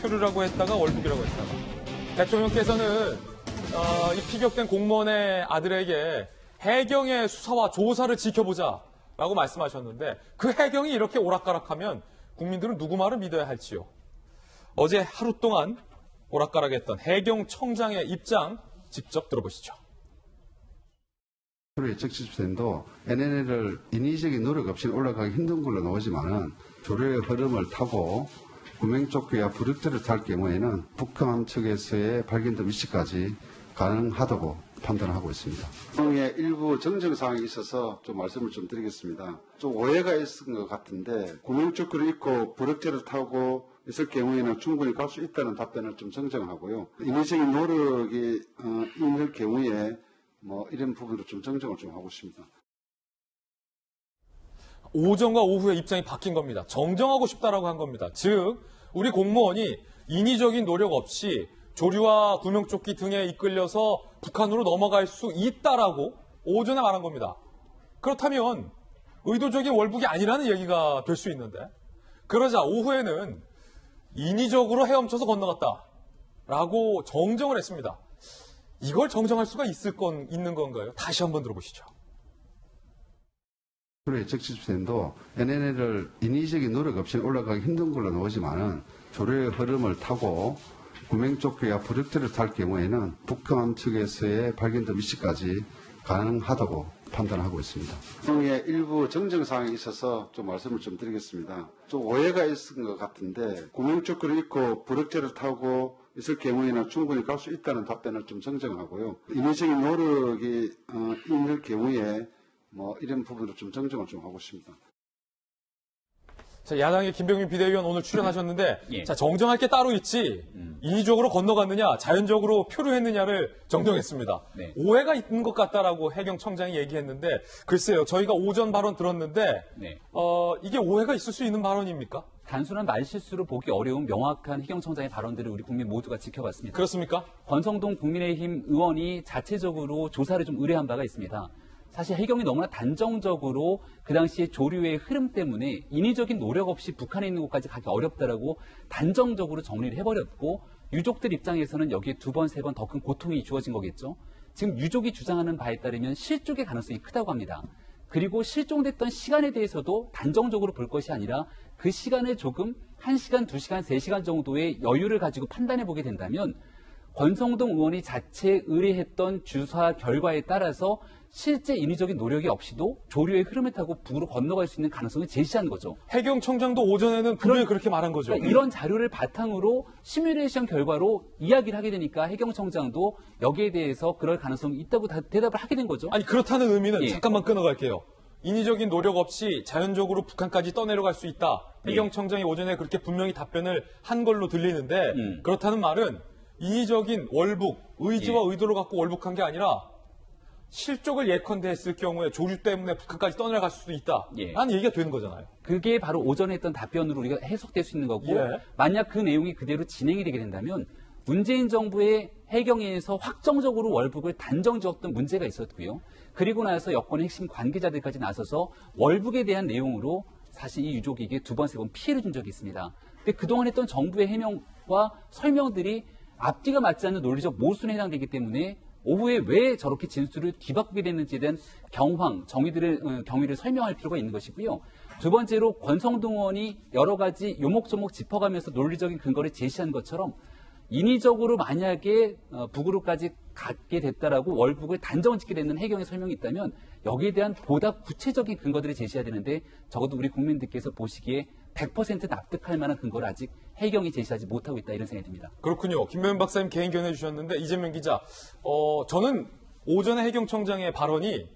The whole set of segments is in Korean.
표류라고 했다가 월북이라고 했다가. 대통령께서는 이 피격된 공무원의 아들에게 해경의 수사와 조사를 지켜보자라고 말씀하셨는데 그 해경이 이렇게 오락가락하면 국민들은 누구 말을 믿어야 할지요. 어제 하루 동안 오락가락했던 해경청장의 입장 직접 들어보시죠. 예측 시스템도 NNL을 인위적인 노력 없이 올라가기 힘든 걸로 나오지만은 조류의 흐름을 타고 구명조끼와 부력대를 탈 경우에는 북한 측에서의 발견된 위치까지 가능하다고 판단하고 있습니다. 의 일부 정정 사항이 있어서 좀 말씀을 좀 드리겠습니다. 좀 오해가 있은 것 같은데 구명조끼를 입고 부력대를 타고 있을 경우에는 충분히 갈 수 있다는 답변을 좀 정정하고요. 인위적인 노력이 있는 경우에 이런 부분으로 좀 정정을 좀 하고 있습니다. 오전과 오후에 입장이 바뀐 겁니다. 정정하고 싶다라고 한 겁니다. 즉 우리 공무원이 인위적인 노력 없이 조류와 구명조끼 등에 이끌려서 북한으로 넘어갈 수 있다라고 오전에 말한 겁니다. 그렇다면 의도적인 월북이 아니라는 얘기가 될 수 있는데 그러자 오후에는 인위적으로 헤엄쳐서 건너갔다라고 정정을 했습니다. 이걸 정정할 수가 있는 건가요? 다시 한번 들어보시죠. 예측 시스템도 NNL을 인위적인 노력 없이 올라가기 힘든 걸로 나오지만은 조류의 흐름을 타고 구명조끼와 부력대를 탈 경우에는 북한 측에서의 발견된 위치까지 가능하다고 판단하고 있습니다. 의 일부 정정 사항이 있어서 좀 말씀을 좀 드리겠습니다. 좀 오해가 있은 것 같은데 구명조끼를 입고 부력대를 타고 있을 경우에는 충분히 갈 수 있다는 답변을 좀 정정하고요. 인위적인 노력이 있는 경우에 이런 부분으로 좀 정정을 좀 하고 있습니다. 자, 야당의 김병민 비대위원 오늘 출연하셨는데 예. 자, 정정할 게 따로 있지 인위적으로 건너갔느냐 자연적으로 표류했느냐를 정정했습니다. 네. 오해가 있는 것 같다라고 해경청장이 얘기했는데 글쎄요. 저희가 오전 발언 들었는데 네. 이게 오해가 있을 수 있는 발언입니까? 단순한 말실수로 보기 어려운 명확한 해경청장의 발언들을 우리 국민 모두가 지켜봤습니다. 그렇습니까? 권성동 국민의힘 의원이 자체적으로 조사를 좀 의뢰한 바가 있습니다. 사실 해경이 너무나 단정적으로 그 당시에 조류의 흐름 때문에 인위적인 노력 없이 북한에 있는 곳까지 가기 어렵다라고 단정적으로 정리를 해버렸고 유족들 입장에서는 여기에 두 번, 세 번 더 큰 고통이 주어진 거겠죠. 지금 유족이 주장하는 바에 따르면 실족의 가능성이 크다고 합니다. 그리고 실종됐던 시간에 대해서도 단정적으로 볼 것이 아니라 그 시간을 조금 1시간, 2시간, 3시간 정도의 여유를 가지고 판단해 보게 된다면 권성동 의원이 자체 의뢰했던 주사 결과에 따라서 실제 인위적인 노력이 없이도 조류의 흐름을 타고 북으로 건너갈 수 있는 가능성을 제시한 거죠. 해경청장도 오전에는 분명히 그렇게 말한 거죠. 그러니까 이런 자료를 바탕으로 시뮬레이션 결과로 이야기를 하게 되니까 해경청장도 여기에 대해서 그럴 가능성이 있다고 대답을 하게 된 거죠. 아니 그렇다는 의미는 예. 잠깐만 끊어갈게요. 인위적인 노력 없이 자연적으로 북한까지 떠내려갈 수 있다. 해경청장이 오전에 그렇게 분명히 답변을 한 걸로 들리는데 그렇다는 말은 인위적인 월북, 의지와 의도를 갖고 월북한 게 아니라 실족을 예컨대 했을 경우에 조류 때문에 북한까지 떠내려갈 수도 있다. 라는 얘기가 되는 거잖아요. 그게 바로 오전에 했던 답변으로 우리가 해석될 수 있는 거고 예. 만약 그 내용이 그대로 진행이 되게 된다면 문재인 정부의 해경에서 확정적으로 월북을 단정지었던 문제가 있었고요. 그리고 나서 여권의 핵심 관계자들까지 나서서 월북에 대한 내용으로 사실 이 유족에게 두 번, 세 번 피해를 준 적이 있습니다. 근데 그동안 했던 정부의 해명과 설명들이 앞뒤가 맞지 않는 논리적 모순에 해당되기 때문에 오후에 왜 저렇게 진술을 뒤바꾸게 됐는지에 대한 경위를 설명할 필요가 있는 것이고요. 두 번째로 권성동 의원이 여러 가지 요목조목 짚어가면서 논리적인 근거를 제시한 것처럼 인위적으로 만약에 북으로까지 갖게 됐다라고 월북을 단정짓게 되는 해경의 설명이 있다면 여기에 대한 보다 구체적인 근거들을 제시해야 되는데 적어도 우리 국민들께서 보시기에 100% 납득할 만한 근거를 아직 해경이 제시하지 못하고 있다 이런 생각이 듭니다. 그렇군요. 김명민 박사님 개인 견해 주셨는데 이재명 기자, 저는 오전에 해경청장의 발언이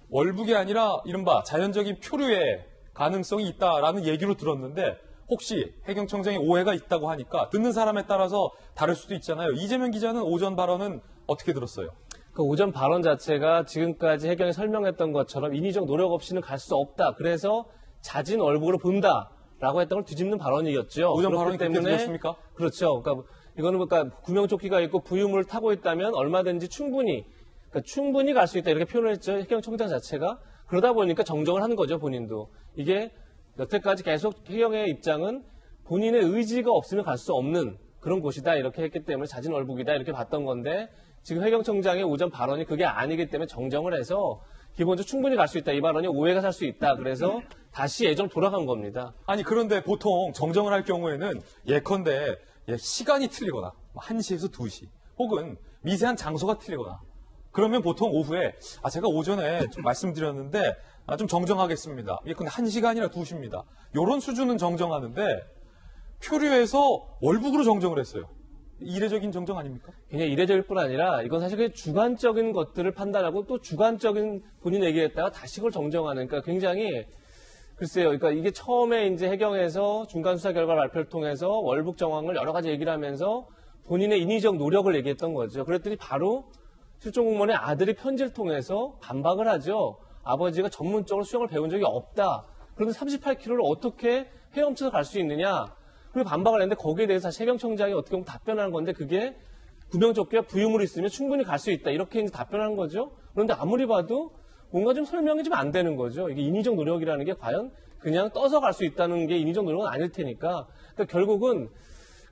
월북이 아니라 이른바 자연적인 표류의 가능성이 있다라는 얘기로 들었는데 혹시 해경청장의 오해가 있다고 하니까 듣는 사람에 따라서 다를 수도 있잖아요. 이재명 기자는 오전 발언은 어떻게 들었어요? 그 오전 발언 자체가 지금까지 해경이 설명했던 것처럼 인위적 노력 없이는 갈 수 없다. 그래서 자진 월북으로 본다라고 했던 걸 뒤집는 발언이었죠. 오전 발언이 그렇게 들렸습니까? 그렇죠. 그러니까 이거는 구명조끼가 있고 부유물을 타고 있다면 얼마든지 충분히 갈 수 있다 이렇게 표현을 했죠. 해경청장 자체가. 그러다 보니까 정정을 하는 거죠, 본인도. 이게 여태까지 계속 해경의 입장은 본인의 의지가 없으면 갈 수 없는 그런 곳이다 이렇게 했기 때문에 자진월북이다 이렇게 봤던 건데 지금 해경청장의 오전 발언이 그게 아니기 때문에 정정을 해서 기본적으로 충분히 갈 수 있다. 이 발언이 오해가 살 수 있다. 그래서 다시 예정 돌아간 겁니다. 아니 그런데 보통 정정을 할 경우에는 예컨대 시간이 틀리거나 1시에서 2시 혹은 미세한 장소가 틀리거나 그러면 보통 오후에 제가 오전에 좀 말씀드렸는데 좀 정정하겠습니다. 예컨대 1시간이나 2시입니다. 이런 수준은 정정하는데 표류해서 월북으로 정정을 했어요. 이례적인 정정 아닙니까? 그냥 이례적일 뿐 아니라 이건 사실 그냥 주관적인 것들을 판단하고 또 주관적인 본인 얘기했다가 다시 그걸 정정하는 그러니까 굉장히 글쎄요. 그러니까 이게 처음에 이제 해경에서 중간 수사 결과 발표를 통해서 월북 정황을 여러 가지 얘기를 하면서 본인의 인위적 노력을 얘기했던 거죠. 그랬더니 바로 실종 공무원의 아들이 편지를 통해서 반박을 하죠. 아버지가 전문적으로 수영을 배운 적이 없다. 그런데 38km를 어떻게 헤엄쳐서 갈 수 있느냐. 그리고 반박을 했는데 거기에 대해서 사실 해경청장이 어떻게 보면 답변하는 건데 그게 구명조끼와 부유물이 있으면 충분히 갈 수 있다. 이렇게 이제 답변하는 거죠. 그런데 아무리 봐도 뭔가 좀 설명이 좀 안 되는 거죠. 이게 인위적 노력이라는 게 과연 그냥 떠서 갈 수 있다는 게 인위적 노력은 아닐 테니까. 그러니까 결국은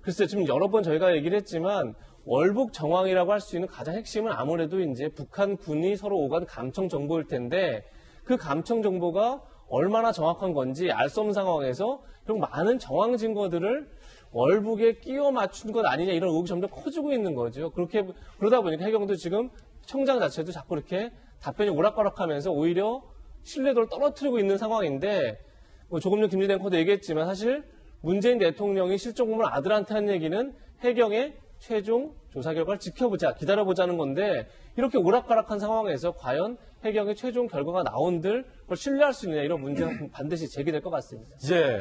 글쎄 지금 여러 번 저희가 얘기를 했지만 월북 정황이라고 할 수 있는 가장 핵심은 아무래도 이제 북한 군이 서로 오간 감청 정보일 텐데 그 감청 정보가 얼마나 정확한 건지 알 수 없는 상황에서 결국 많은 정황 증거들을 월북에 끼워 맞춘 것 아니냐 이런 의혹이 점점 커지고 있는 거죠. 그러다 보니까 해경도 지금 청장 자체도 자꾸 이렇게 답변이 오락가락하면서 오히려 신뢰도를 떨어뜨리고 있는 상황인데 뭐 조금 전 김진애 앵커도 얘기했지만 사실 문재인 대통령이 실종 공무원 아들한테 한 얘기는 해경의 최종 조사 결과를 지켜보자, 기다려보자는 건데 이렇게 오락가락한 상황에서 과연 해경의 최종 결과가 나온들 그걸 신뢰할 수 있느냐 이런 문제가 반드시 제기될 것 같습니다. 이제